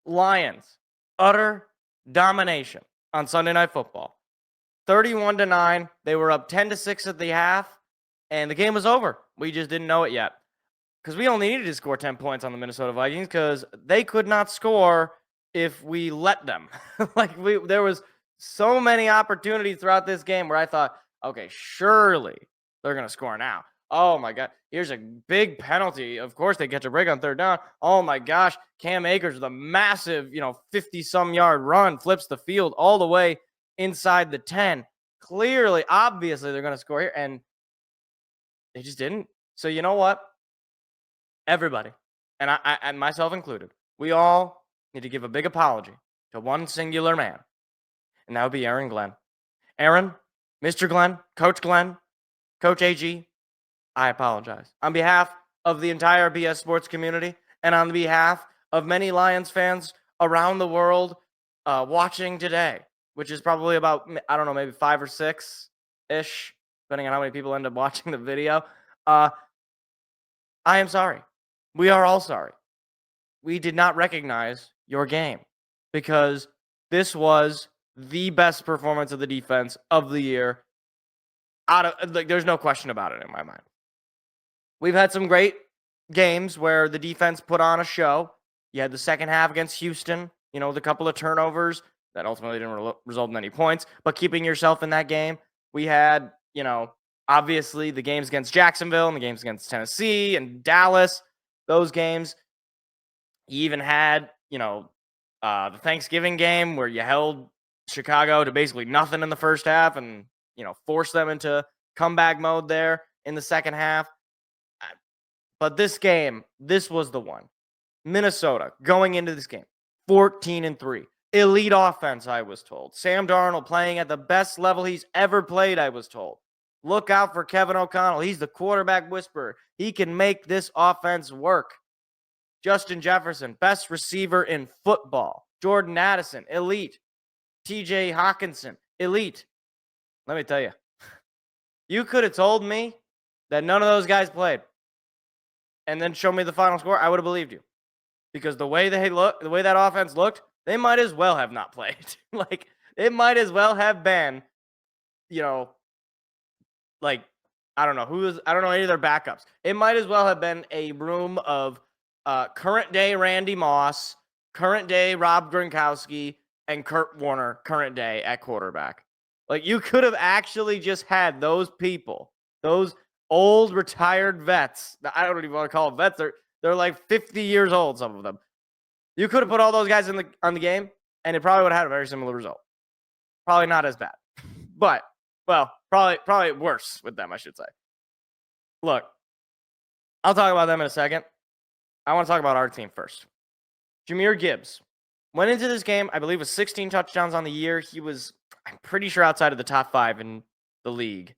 Lions, utter domination on Sunday Night Football. 31-9. They were up 10-6 at the half, and the game was over. We just didn't know it yet. Because we only needed to score 10 points on the Minnesota Vikings because they could not score if we let them. There was so many opportunities throughout this game where I thought, okay, surely they're going to score now. Oh my God, here's a big penalty. Of course, they catch a break on third down. Oh my gosh, Cam Akers with a massive, 50-some yard run, flips the field all the way inside the 10. Clearly, obviously, they're going to score here, and they just didn't. So you know what? Everybody, and I and myself included, we all need to give a big apology to one singular man, and that would be Aaron Glenn. Aaron, Mr. Glenn, Coach AG, I apologize. On behalf of the entire BS sports community, and on behalf of many Lions fans around the world watching today, which is probably about, I don't know, maybe 5 or 6-ish, depending on how many people end up watching the video. I am sorry. We are all sorry. We did not recognize your game because this was the best performance of the defense of the year. There's no question about it in my mind. We've had some great games where the defense put on a show. You had the second half against Houston, the couple of turnovers that ultimately didn't result in any points, but keeping yourself in that game. We had, obviously the games against Jacksonville and the games against Tennessee and Dallas. Those games. You even had, the Thanksgiving game where you held Chicago to basically nothing in the first half and, forced them into comeback mode there in the second half. But this game, this was the one. Minnesota going into this game, 14-3. Elite offense, I was told. Sam Darnold playing at the best level he's ever played, I was told. Look out for Kevin O'Connell. He's the quarterback whisperer. He can make this offense work. Justin Jefferson, best receiver in football. Jordan Addison, elite. TJ Hawkinson, elite. Let me tell you, you could have told me that none of those guys played and then show me the final score, I would have believed you. Because the way they look, the way that offense looked, they might as well have not played. It might as well have been, I don't know I don't know any of their backups. It might as well have been a room of current day Randy Moss, current day Rob Gronkowski, and Kurt Warner, current day at quarterback. You could have actually just had those people, those old retired vets. I don't even want to call them vets. They're like 50 years old, some of them. You could have put all those guys on the game, and it probably would have had a very similar result. Probably not as bad, but probably worse with them, I should say. Look, I'll talk about them in a second. I want to talk about our team first. Jahmyr Gibbs went into this game, I believe, with 16 touchdowns on the year. He was, I'm pretty sure, outside of the top 5 in the league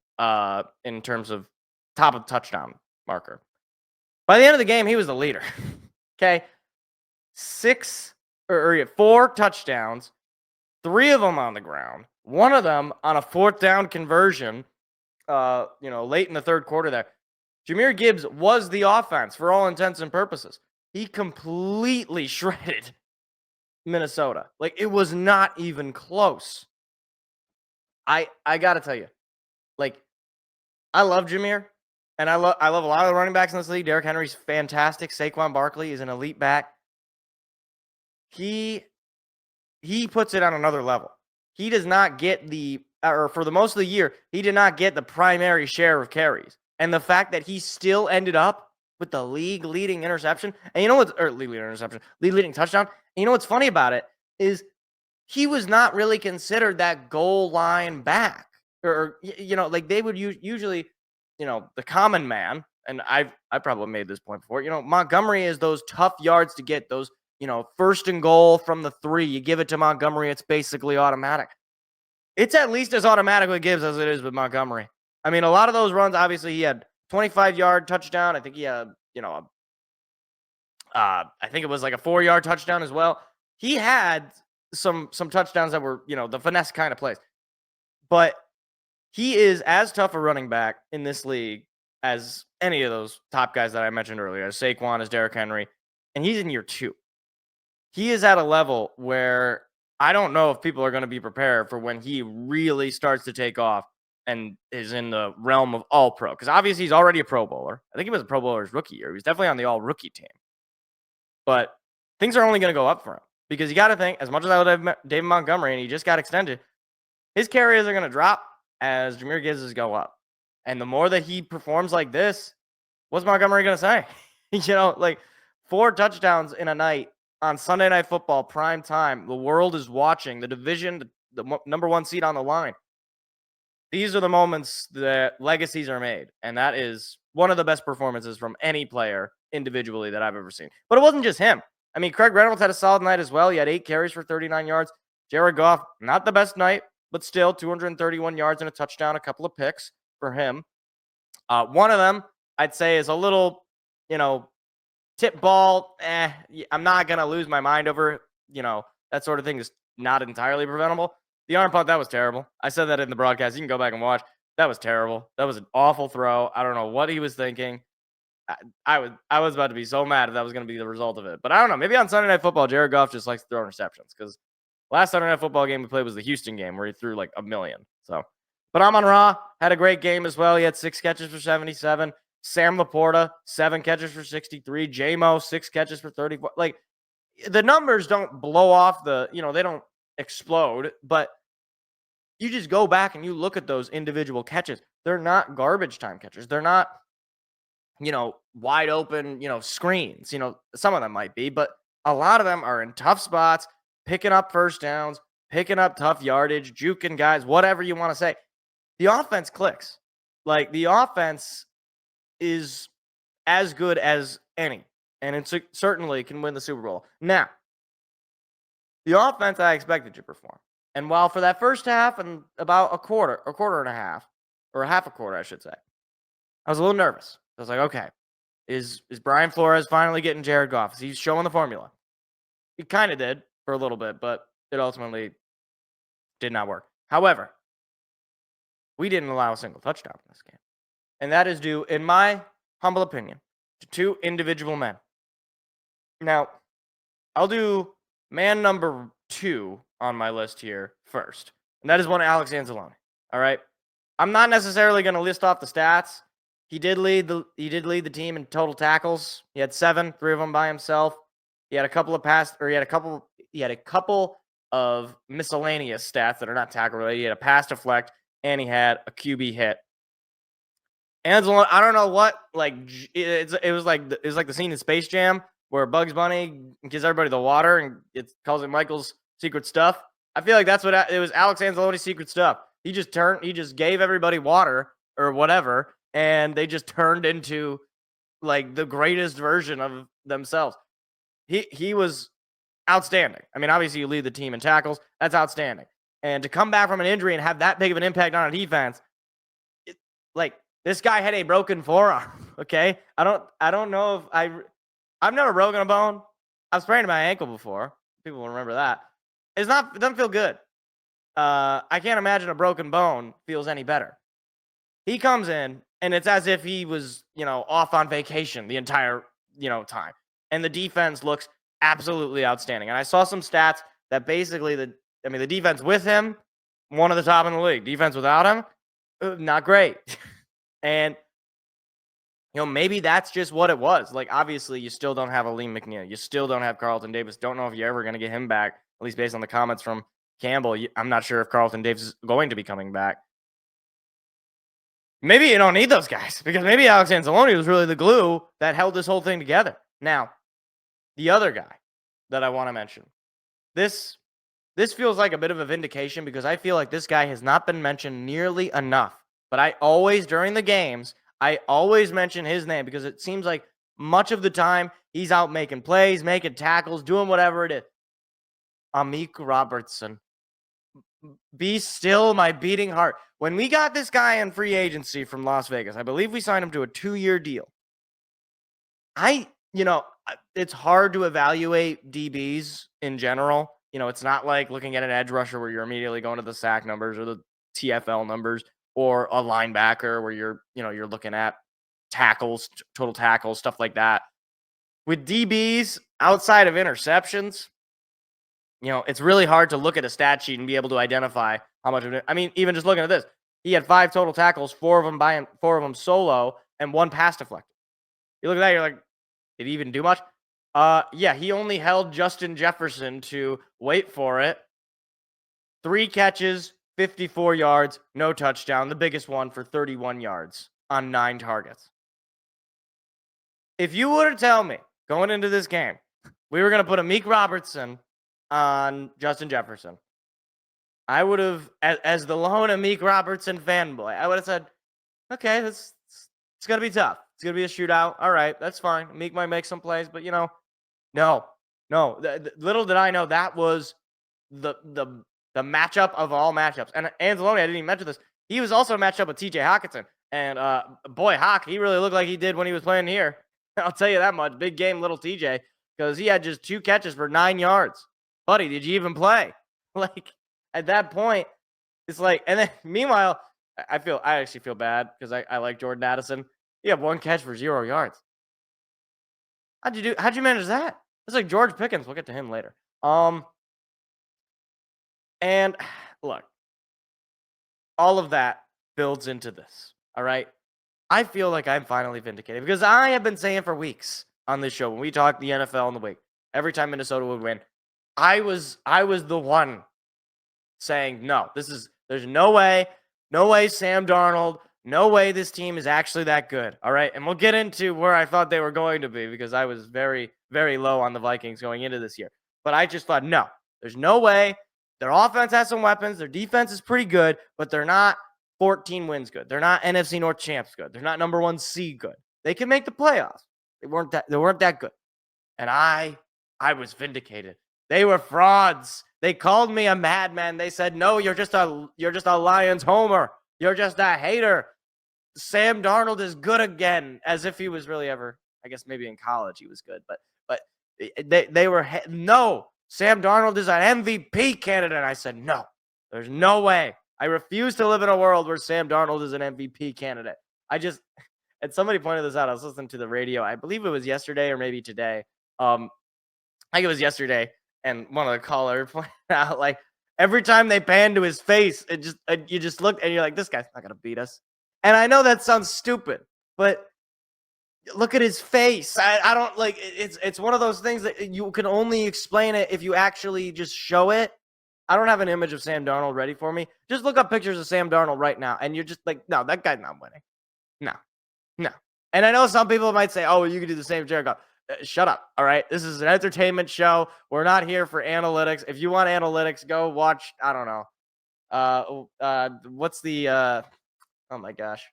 in terms of top of touchdown marker. By the end of the game, he was the leader. Okay, 4 touchdowns, 3 of them on the ground, 1 of them on a 4th down conversion. Late in the third quarter there. Jahmyr Gibbs was the offense for all intents and purposes. He completely shredded Minnesota. It was not even close. I got to tell you, I love Jahmyr, and I love a lot of the running backs in this league. Derrick Henry's fantastic. Saquon Barkley is an elite back. He puts it on another level. He does not get for the most of the year, he did not get the primary share of carries. And the fact that he still ended up with the league-leading interception, and you know what's league-leading touchdown. And you know what's funny about it is he was not really considered that goal line back, or they would usually, the common man. And I probably made this point before. Montgomery is those tough yards to get those. First and goal from the 3. You give it to Montgomery, it's basically automatic. It's at least as automatic with Gibbs as it is with Montgomery. I mean, a lot of those runs, obviously, he had 25-yard touchdown. I think he had, I think it was like a 4-yard touchdown as well. He had some touchdowns that were, the finesse kind of plays. But he is as tough a running back in this league as any of those top guys that I mentioned earlier, as Saquon, as Derrick Henry, and he's in year 2. he is at a level where I don't know if people are going to be prepared for when he really starts to take off and is in the realm of all pro. Because obviously he's already a Pro Bowler. I think he was a Pro Bowler his rookie year. He was definitely on the all rookie team. But things are only going to go up for him because you got to think, as much as I love David Montgomery and he just got extended, his carries are going to drop as Jahmyr Gibbs go up. And the more that he performs like this, what's Montgomery going to say? Like 4 touchdowns in a night on Sunday Night Football, prime time. The world is watching. The division, the number 1 seed on the line. These are the moments that legacies are made. And that is one of the best performances from any player individually that I've ever seen. But it wasn't just him. I mean, Craig Reynolds had a solid night as well. He had 8 carries for 39 yards. Jared Goff, not the best night, but still 231 yards and a touchdown, a couple of picks for him. One of them, I'd say, is a little, tip ball. I'm not going to lose my mind over, that sort of thing is not entirely preventable. The arm punt, that was terrible. I said that in the broadcast. You can go back and watch. That was terrible. That was an awful throw. I don't know what he was thinking. I was about to be so mad if that was going to be the result of it. But I don't know. Maybe on Sunday Night Football, Jared Goff just likes to throw interceptions because last Sunday Night Football game we played was the Houston game where he threw like 1 million. So, but Amon-Ra had a great game as well. He had 6 catches for 77. Sam Laporta, 7 catches for 63. J-Mo, 6 catches for 34. Like, the numbers don't blow off they don't explode, but you just go back and you look at those individual catches. They're not garbage time catches. They're not, wide open, screens. Some of them might be, but a lot of them are in tough spots, picking up first downs, picking up tough yardage, juking guys, whatever you want to say. The offense clicks. Like, the offense is as good as any, and it certainly can win the Super Bowl. Now, the offense I expected to perform. And while for that first half and about a quarter and a half, or half a quarter, I should say, I was a little nervous. I was like, okay, is Brian Flores finally getting Jared Goff? Is he showing the formula? He kind of did for a little bit, but it ultimately did not work. However, we didn't allow a single touchdown in this game. And that is due, in my humble opinion, to 2 individual men. Now, I'll do man number 2 on my list here first. And that is one Alex Anzalone. All right. I'm not necessarily going to list off the stats. He did lead the team in total tackles. He had 7, 3 of them by himself. He had a couple of miscellaneous stats that are not tackle related. He had a pass deflect and he had a QB hit. Anzalone, I don't know what, like, it was like the scene in Space Jam where Bugs Bunny gives everybody the water and it calls it Michael's secret stuff. I feel like that's what it was. Alex Anzalone's secret stuff. He just gave everybody water or whatever, and they just turned into like the greatest version of themselves. He was outstanding. I mean, obviously you lead the team in tackles. That's outstanding. And to come back from an injury and have that big of an impact on a defense, this guy had a broken forearm. Okay, I don't know if I've never broken a bone. I've sprained my ankle before. People will remember that. It doesn't feel good. I can't imagine a broken bone feels any better. He comes in and it's as if he was, off on vacation the entire, time. And the defense looks absolutely outstanding. And I saw some stats that basically the defense with him, one of the top in the league. Defense without him, not great. And, maybe that's just what it was. Like, obviously, you still don't have Aleem McNeil. You still don't have Carlton Davis. Don't know if you're ever going to get him back, at least based on the comments from Campbell. I'm not sure if Carlton Davis is going to be coming back. Maybe you don't need those guys because maybe Alex Anzalone was really the glue that held this whole thing together. Now, the other guy that I want to mention, this feels like a bit of a vindication because I feel like this guy has not been mentioned nearly enough. But I always, during the games, mention his name because it seems like much of the time he's out making plays, making tackles, doing whatever it is. Amik Robertson. Be still my beating heart. When we got this guy in free agency from Las Vegas, I believe we signed him to a 2-year deal. It's hard to evaluate DBs in general. It's not like looking at an edge rusher where you're immediately going to the sack numbers or the TFL numbers, or a linebacker where you're looking at tackles, total tackles, stuff like that. With DBs, outside of interceptions, It's really hard to look at a stat sheet and be able to identify how much of it. I mean, even just looking at this, he had 5 total tackles, 4 of them by him, 4 of them solo, and 1 pass deflected. You look at that, you're like, did he even do much? Yeah, he only held Justin Jefferson to, wait for it, 3 catches, 54 yards, no touchdown. The biggest one for 31 yards on 9 targets. If you were to tell me going into this game, we were going to put Amik Robertson on Justin Jefferson, I would have, as the lone Amik Robertson fanboy, I would have said, okay, it's going to be tough. It's going to be a shootout. All right, that's fine. Amik might make some plays, but no. Little did I know that was the matchup of all matchups. And Anzalone, I didn't even mention this. He was also matched up with TJ Hockenson. And boy, Hawk, he really looked like he did when he was playing here. I'll tell you that much. Big game, little TJ, because he had just 2 catches for 9 yards. Buddy, did you even play? Like, at that point, it's like, and then meanwhile, I actually feel bad because I like Jordan Addison. You have 1 catch for 0 yards. How'd you manage that? It's like George Pickens. We'll get to him later. And look, all of that builds into this. All right. I feel like I'm finally vindicated because I have been saying for weeks on this show when we talk the NFL in the week, every time Minnesota would win, I was the one saying, no, there's no way Sam Darnold, no way this team is actually that good. All right. And we'll get into where I thought they were going to be because I was very, very low on the Vikings going into this year. But I just thought, no, there's no way. Their offense has some weapons. Their defense is pretty good, but they're not 14 wins good. They're not NFC North champs good. They're not number 1 seed good. They can make the playoffs. They weren't that good. And I was vindicated. They were frauds. They called me a madman. They said, "No, you're just a Lions homer. You're just a hater. Sam Darnold is good again," as if he was really ever. I guess maybe in college he was good, but they were no. Sam Darnold is an MVP candidate. And I said, "No, there's no way. I refuse to live in a world where Sam Darnold is an MVP candidate." And somebody pointed this out. I was listening to the radio. I believe it was yesterday or maybe today. I think it was yesterday. And one of the callers pointed out, like, every time they pan to his face, you just look and you're like, this guy's not going to beat us. And I know that sounds stupid, but look at his face. I don't like it's one of those things that you can only explain it if you actually just show it. I don't have an image of Sam Darnold ready for me. Just look up pictures of Sam Darnold right now, and you're just like, no, that guy's not winning. No. And I know some people might say, oh, well, you can do the same, Jared. Shut up, all right? This is an entertainment show. We're not here for analytics. If you want analytics, go watch, I don't know. What's the, oh my gosh.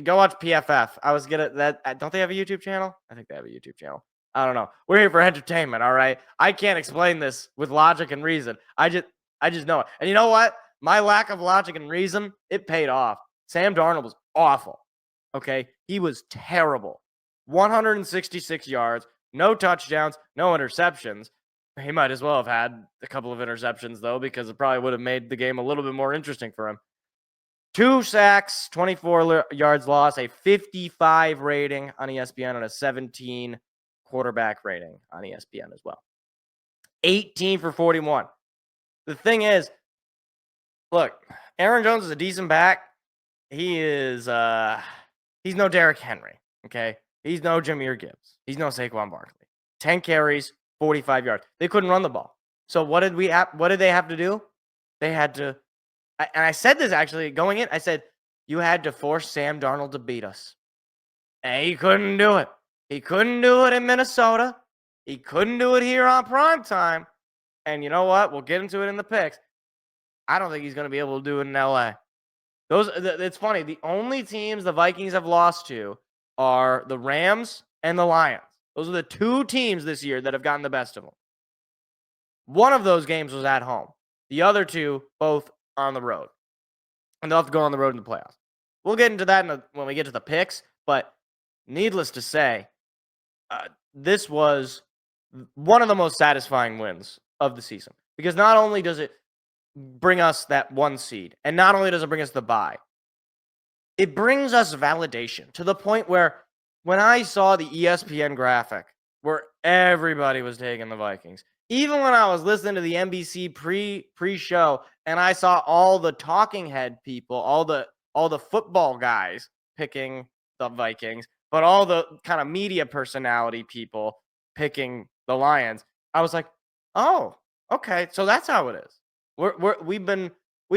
Go watch PFF. I was gonna, don't they have a YouTube channel? I think they have a YouTube channel. I don't know. We're here for entertainment, all right? I can't explain this with logic and reason. I just know it. And you know what? My lack of logic and reason, it paid off. Sam Darnold was awful, okay? He was terrible. 166 yards, no touchdowns, no interceptions. He might as well have had a couple of interceptions, though, because it probably would have made the game a little bit more interesting for him. 2 sacks, 24 yards lost, a 55 rating on ESPN, and a 17 quarterback rating on ESPN as well. 18 for 41. The thing is, look, Aaron Jones is a decent back. He is, he's no Derrick Henry, okay? He's no Jahmyr Gibbs. He's no Saquon Barkley. 10 carries, 45 yards. They couldn't run the ball. So what did they have to do? They had to, and I said this actually going in. I said, you had to force Sam Darnold to beat us. And he couldn't do it. He couldn't do it in Minnesota. He couldn't do it here on primetime. And you know what? We'll get into it in the picks. I don't think he's going to be able to do it in LA. It's funny. The only teams the Vikings have lost to are the Rams and the Lions. Those are the 2 teams this year that have gotten the best of them. One of those games was at home. The other 2, both on the road. And they'll have to go on the road in the playoffs. We'll get into that when we get to the picks. But needless to say, this was one of the most satisfying wins of the season. Because not only does it bring us that 1 seed, and not only does it bring us the bye, it brings us validation to the point where when I saw the ESPN graphic where everybody was taking the Vikings, even when I was listening to the NBC pre-show and I saw all the talking head people, all the football guys picking the Vikings, but all the kind of media personality people picking the Lions, I was like, oh, okay, so that's how it is. We've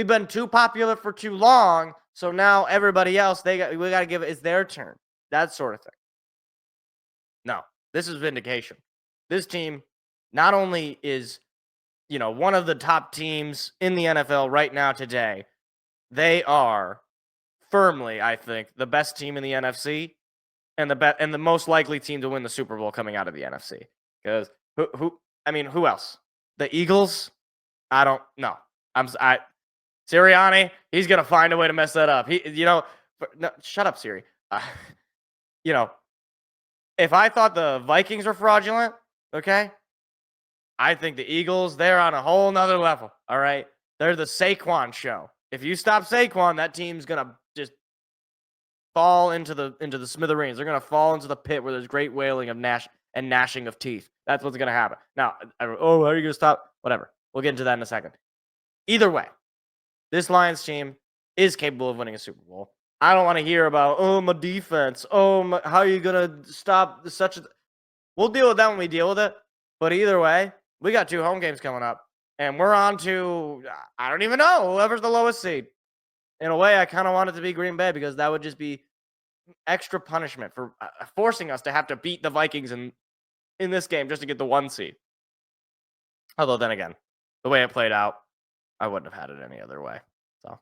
been too popular for too long, so now everybody else we got to give it's their turn. That sort of thing. No, this is vindication. This team not only is, one of the top teams in the NFL right now today, they are firmly, I think, the best team in the NFC and the most likely team to win the Super Bowl coming out of the NFC. Because who else? The Eagles? I don't know. Sirianni, he's gonna find a way to mess that up. No, shut up, Siri. If I thought the Vikings were fraudulent, okay, I think the Eagles, they're on a whole nother level. All right, they're the Saquon show. If you stop Saquon, that team's gonna just fall into the smithereens. They're gonna fall into the pit where there's great wailing of gnashing of teeth. That's what's gonna happen. Now, how are you gonna stop? Whatever. We'll get into that in a second. Either way, this Lions team is capable of winning a Super Bowl. I don't want to hear about, my defense. How are you going to stop We'll deal with that when we deal with it. But either way, we got 2 home games coming up. And we're on to, I don't even know, whoever's the lowest seed. In a way, I kind of want it to be Green Bay because that would just be extra punishment for forcing us to have to beat the Vikings in this game just to get the 1 seed. Although then again, the way it played out, I wouldn't have had it any other way. So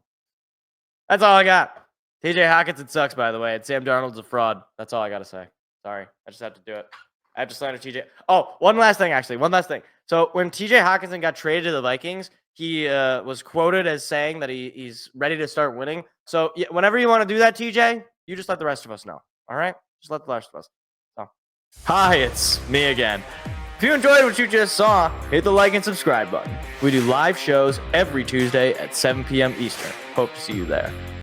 that's all I got. TJ Hockenson sucks, by the way. And Sam Darnold's a fraud. That's all I got to say. Sorry. I just have to do it. I have to slander TJ. Oh, one last thing, actually. One last thing. So when TJ Hockenson got traded to the Vikings, he was quoted as saying that he's ready to start winning. So whenever you want to do that, TJ, you just let the rest of us know. All right? Just let the rest of us know. Hi, it's me again. If you enjoyed what you just saw, hit the like and subscribe button. We do live shows every Tuesday at 7 p.m. Eastern. Hope to see you there.